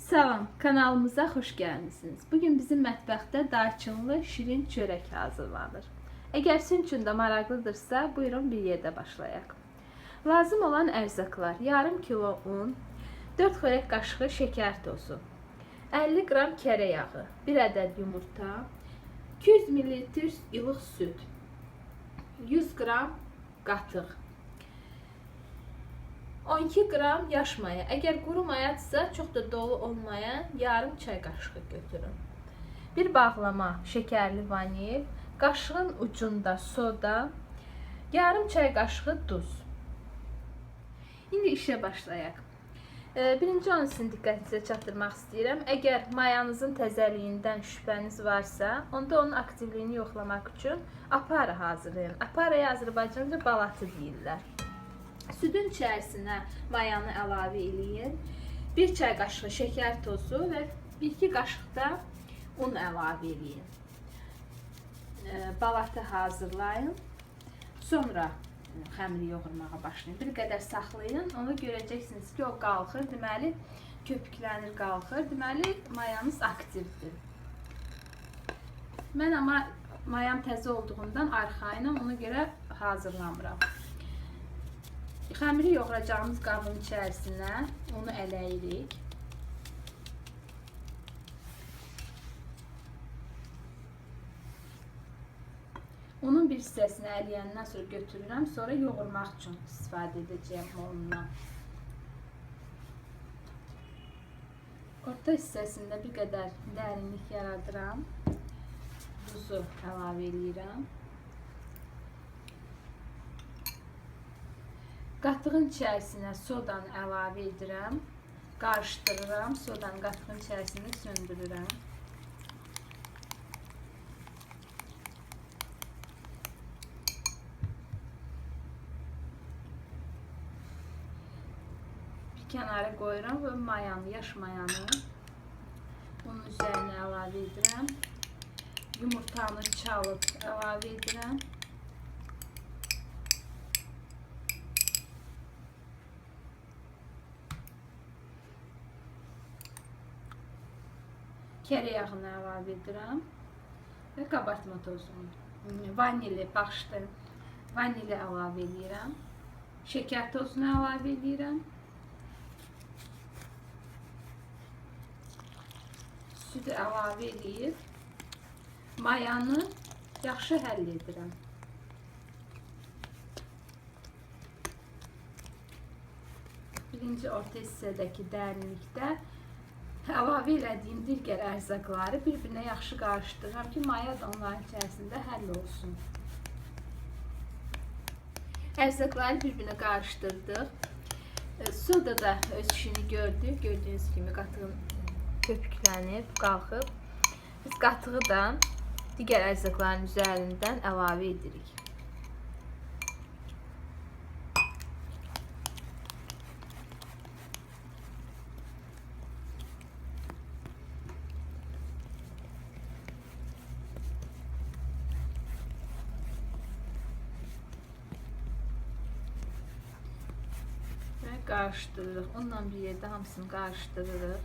Salam, kanalımıza xoş gəlmisiniz. Bugün bizim mətbəxdə darçınlı şirin çörək hazırlanır. Əgər sizin üçün də maraqlıdırsa, buyurun bir yerdə başlayaq. Lazım olan ərzaqlar: yarım kilo un, 4 xörək qaşığı şəkər tozu, 50 qram kərə yağı, 1 ədəd yumurta, 200 ml ilıq süd, 100 qram qatıq, 12 qram yaş maya. Əgər quru mayadırsa, çox da dolu olmayan yarım çay qaşığı götürün. Bir bağlama şəkərli vanil, qaşığın ucunda soda, yarım çay qaşığı duz. İndi işə başlayaq. Birinci onu sizin diqqətinizə çatdırmaq istəyirəm. Əgər mayanızın təzəliyindən şübhəniz varsa, onda onun aktivliyini yoxlamaq üçün apara hazırlayın. Aparaya Azərbaycanca balatı deyirlər. Südün içərisinə mayanı əlavə eləyin. 1 çay qaşığı şəkər tozu və 1-2 qaşıq da un əlavə eləyin. Balatı hazırlayın. Sonra xəmiri yoğurmağa başlayın. Bir qədər saxlayın. Onu görəcəksiniz ki, o qalxır. Deməli, köpüklənir, qalxır. Deməli, mayanız aktivdir. Mən amma mayam təzə olduğundan arxayınam. Ona görə hazırlamıram. Xəmiri yoğuracağımız qabın içərisinə onu ələyirik. Onun bir hissəsini ələyəndən sonra götürürəm. Sonra yoğurmaq üçün istifadə edəcəyəm ondan. Orta hissəsində bir qədər dərinlik yaradıram. Duzu əlavə edirəm. Qatığın içərisinə sodanı əlavə edirəm. Qarışdırıram. Sodanı qatığın içərisində söndürürəm. Bir kənara qoyuram və mayanı, yaş mayanı bunun üzərinə əlavə edirəm. Yumurtanı çalıb əlavə edirəm. Kərə yağını əlavə edirəm və qabartma tozunu, vanili, baxışdı, vanili əlavə edirəm, şəkər tozunu əlavə edirəm, südü əlavə edib, mayanı yaxşı həll edirəm. Birinci orta hissədəki dərinlikdə əlavə elədiyim digər ərzaqları bir-birinə yaxşı qarışdırıram ki, maya da onların içərisində həll olsun. Ərzaqları bir-birinə qarışdırdıq. Soda da öz işini gördü. Gördüyünüz kimi qatığın köpüklənib, qalxıb. Biz qatığı da digər ərzaqların üzərindən əlavə edirik. Qarışdırırıq. Onunla bir yerdə hamısını qarışdırırıq.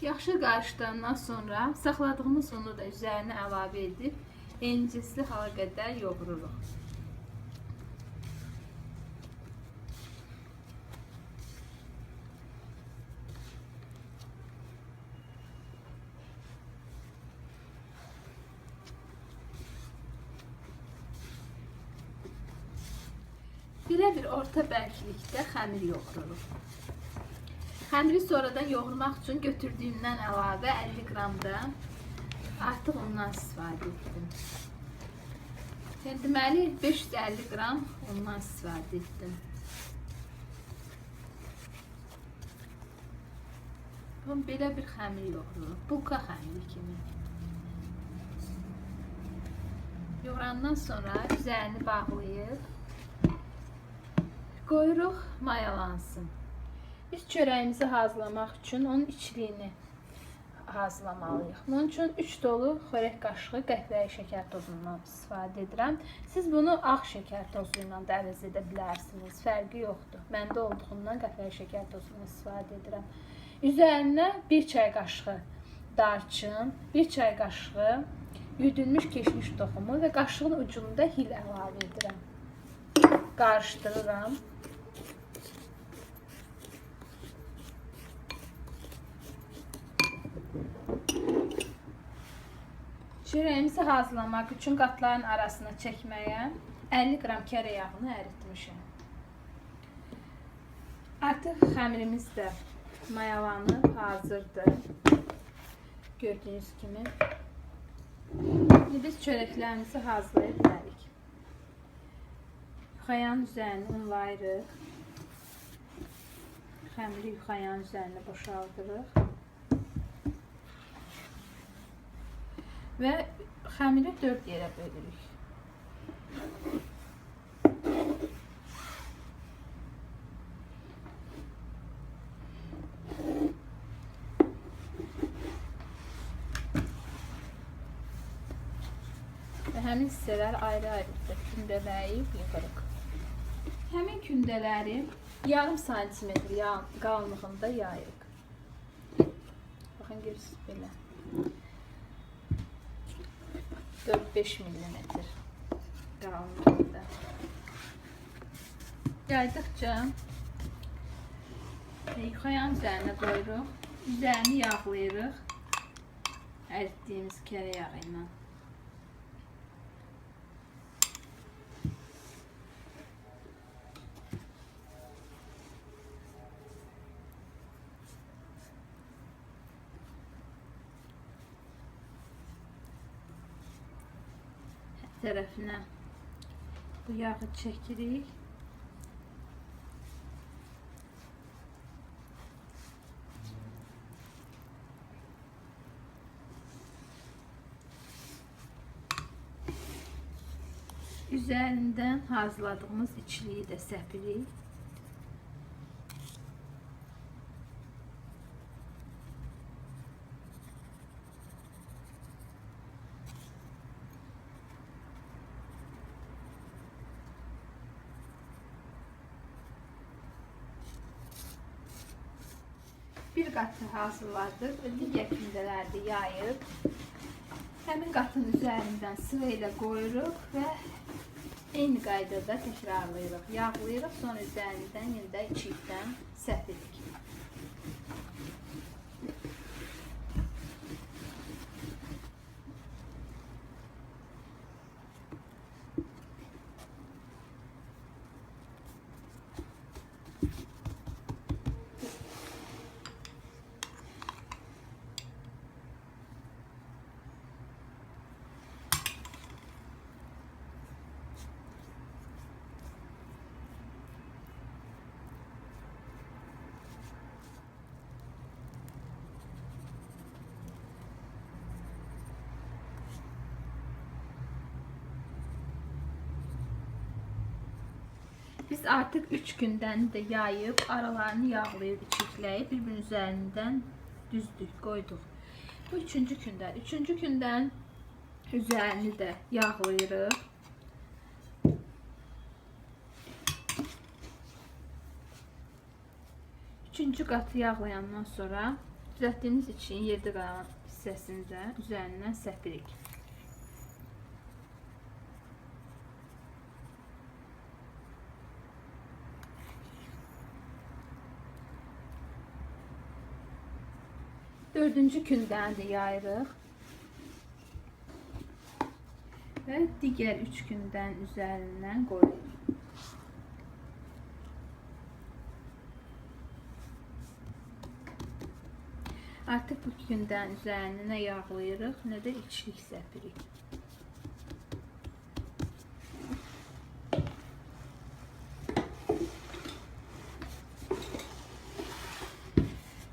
Yaxşı qarışdırandan sonra saxladığımız unu da üzərinə əlavə edib encisli hala qədər yoğururuq. Belə bir orta bərklikdə xəmir yoğururuq. Xəmiri sonradan yoğurmaq üçün götürdüyümdən əlavə 50 qram da artıq ondan istifadə etdim. Deməli 550 qram ondan istifadə etdim. Belə bir xəmir yoğururuq. Bulka xəmiri kimi. Yoğurandan sonra üzərini bağlayıb qoyuruq mayalansın. Biz çörəyimizi hazırlamaq üçün onun içliyini hazırlamalıyıq. Bunun üçün 3 dolu xörək qaşığı qəhvəyi şəkər tozundan istifadə edirəm. Siz bunu ağ şəkər tozu ilə də əvəz edə bilərsiniz. Fərqi yoxdur. Məndə olduğundan qəhvəyi şəkər tozundan istifadə edirəm. Üzərinə 1 çay qaşığı darçın, 1 çay qaşığı üdülmüş keşniş toxumu və qaşığın ucunda hil əlavə edirəm. Qarışdırıram. Çörəyimizi hazırlamaq üçün qatların arasına çəkməyə 50 qram kərə yağını əritmişəm. Artıq xəmirimiz də mayalanıb hazırdır. Gördüyünüz kimi. Biz çörəklərimizi hazırlaya bilərik. Yuxayanın üzərini unlayırıq. Xəmiri yuxayanın üzərinə boşaldırıq. Və xəmiri 4 yerə bölürük. Və həmin hissələr ayrı-ayrı kündələyib yığırıq. Həmin kündələri yarım santimetr qalınlığında yayırıq. Baxın, görürsünüz belə. 4-5 millimetr qalınlığında. Yaydıqca yuxayanın üzərinə qoyuruq. Üzərini yağlayırıq. Əritdiyimiz kərə yağı ilə. Tərəfinə bu yağı çəkirik. Üzərindən hazırladığımız içliyi də səpirik. Bir qatı hazırladıq və digər kündələri yayıb həmin qatın üzərindən sıra ilə qoyuruq və eyni qaydada təkrarlayırıq. Yağlayırıq, sonra üzərindən yenə də içlikdən səpirik. Biz artıq 3 gündən də yayıb, aralarını yağlayıb, içikləyib, bir-birinin üzərindən düzdük, qoyduq. Bu 3-cü gündədir. 3-cü gündən üzərini də yağlayırıq. Üçüncü qatı yağlayandan sonra düzəltdiyimiz için yerdə qalan hissəsini də üzərindən səpirik. Dördüncü gündən də yayırıq və digər 3 gündən üzərindən qoyuruq. Artıq bu gündən üzərinə nə yağlayırıq, nə də içlik səpirik.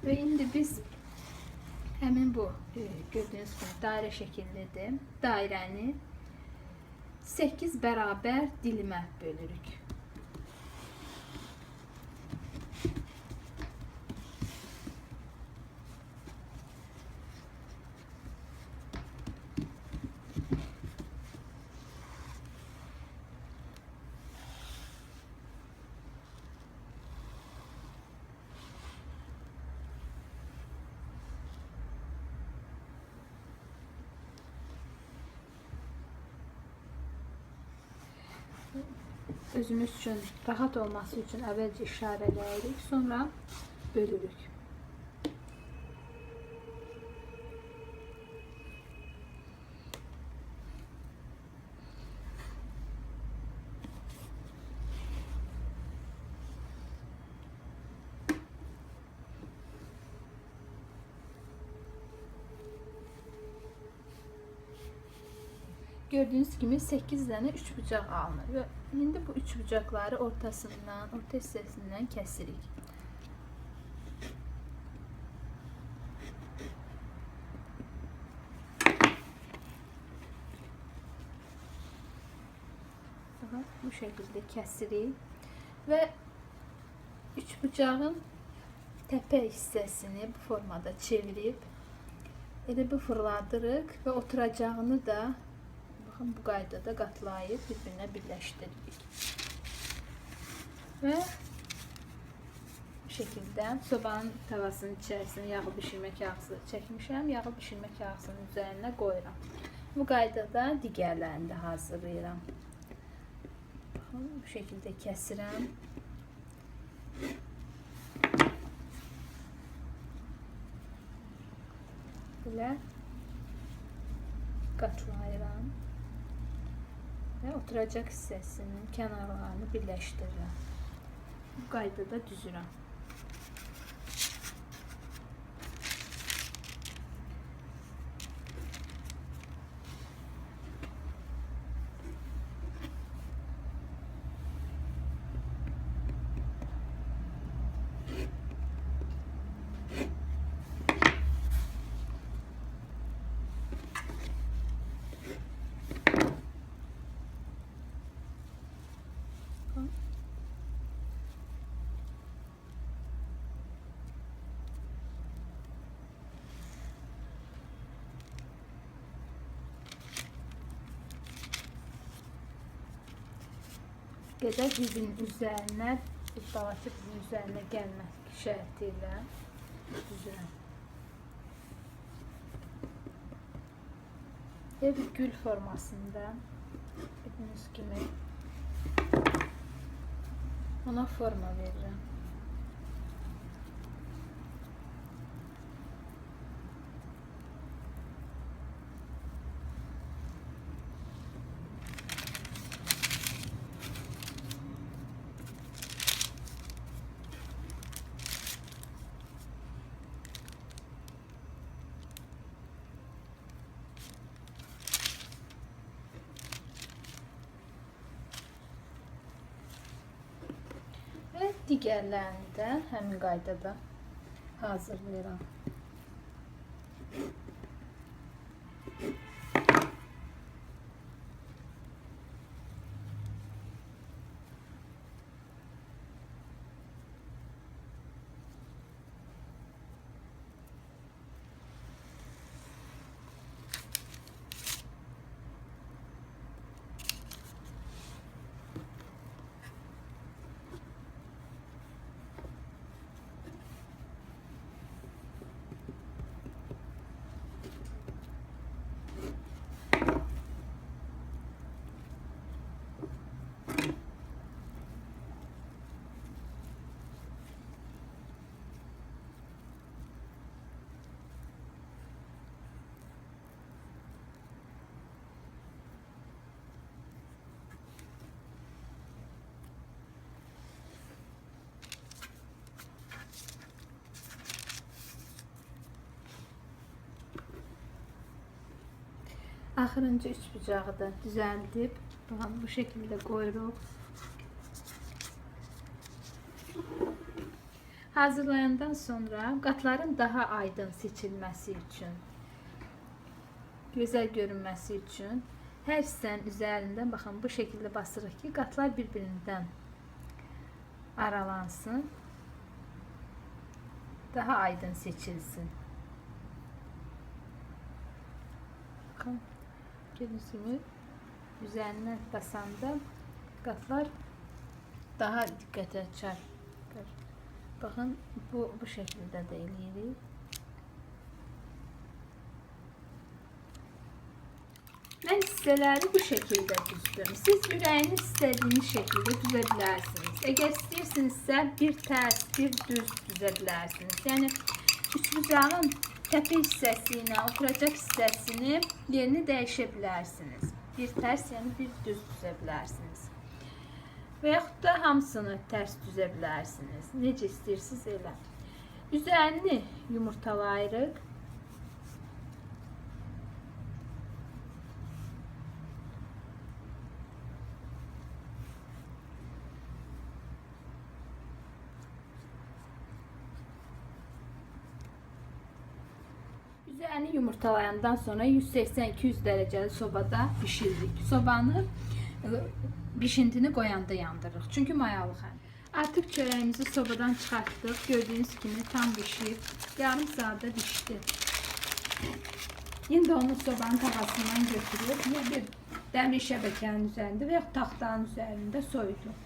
Və indi biz həmin bu gördüyünüz kimi dairə şəkillidir. Dairəni 8 bərabər dilimə bölürük. özümüz üçün rahat olması üçün əvvəlcə işarələyirik, sonra bölürük. Gördüğünüz gibi 8 tane 3 bucaq alınır ve indi bu 3 bucaqları ortasından, orta hissəsindən kəsirik. Bu şekilde kəsirik ve 3 bucağın təpə hissəsini bu formada çevirib elə bu fırladırıq ve oturacağını da bu qaydada qatlayıb bir-birinə birləşdiririk. Və bu şəkildə sobanın tavasının içərisine yağlı bişirmə kağızı çəkmişəm. Yağlı bişirmə kağızının üzərinə qoyuram. Bu qaydada digərlərini də hazırlayıram. Baxın, bu şəkildə kəsirəm. Belə qatlayıram. Və oturacaq hissəsinin kənarlarını birləşdirirəm. Bu qaydada düzürəm. Qədər dizin üzərinə, balaca dizin üzərinə gəlmək şərtilə düzürəm. Və bir gül formasında gördüyünüz kimi ona forma verirəm. Və digərlərini də həmin qaydada hazırlayıram. Axırıncı 3 bucağı da düzəldib, baxın bu şəkildə qoyuruq. Hazırlayandan sonra qatların daha aydın seçilməsi üçün, gözəl görünməsi üçün hər hissənin üzərindən baxın bu şəkildə basırıq ki, qatlar bir-birindən aralansın, daha aydın seçilsin. Baxın. Gördüğünüz gibi üzerine basanda qatlar daha diqqətə çarpır. Baxın, bu şəkildə də eləyirik. Mən hissələri bu şəkildə düzdüm. Siz ürəyiniz istədiyiniz şəkildə düzə bilərsiniz. Əgər istəyirsinizsə bir tərs, bir düz düzə bilərsiniz. Yəni üçbucağın təpə hissəsi ilə oturacaq hissəsini yerini dəyişə bilərsiniz. Bir tərs, yəni bir düz düzə bilərsiniz. Və yaxud da hamısını tərs düzə bilərsiniz. Necə istəyirsiniz elə. Üzərini yumurtalayırıq. Üzərini yumurtalayandan sonra 180-200 dərəcəli sobada bişiririk. Sobanı bişintini qoyanda yandırırıq. Çünki mayalıq. Artıq çörəyimizi sobadan çıxartdıq. Gördüyünüz kimi tam bişib. Yarım saatda bişdi. İndi onu sobanın tavasından götürüb bir dəmir şəbəkənin üzərində və yaxud taxtanın üzərində soyuduq.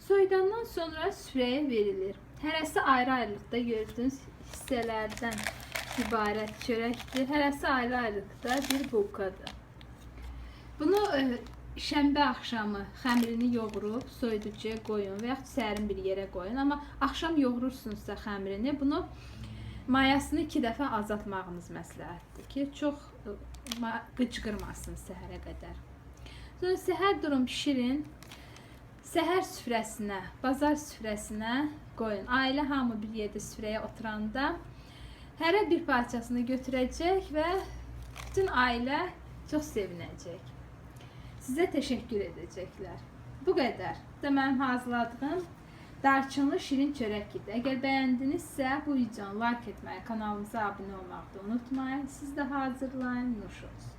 Soyudandan sonra süfrəyə verilir. Hərəsi ayrı-ayrılıqda gördüyünüz hissələrdən ibarət çörəkdir. Hərəsi ayrı-ayrılıqda bir bulkadır. Bunu şənbə axşamı xəmirini yoğurub soyuducuya qoyun və yaxud sərin bir yerə qoyun. Amma axşam yoğurursunuzsa xəmirini, bunu mayasını 2 dəfə azaltmağınız məsləhətdir ki, çox qıcqırmasın səhərə qədər. Sonra səhər durun bişirin. Səhər süfrəsinə, bazar süfrəsinə qoyun. Ailə hamı bir yerdə süfrəyə oturanda hərə bir parçasını götürəcək və bütün ailə çox sevinəcək. Sizə təşəkkür edəcəklər. Bu qədər. Bu da mənim hazırladığım darçınlı şirin çörək idi. Əgər bəyəndinizsə bu videonu like etməyi, kanalımıza abunə olmağı da unutmayın. Siz də hazırlayın, nuş olsun.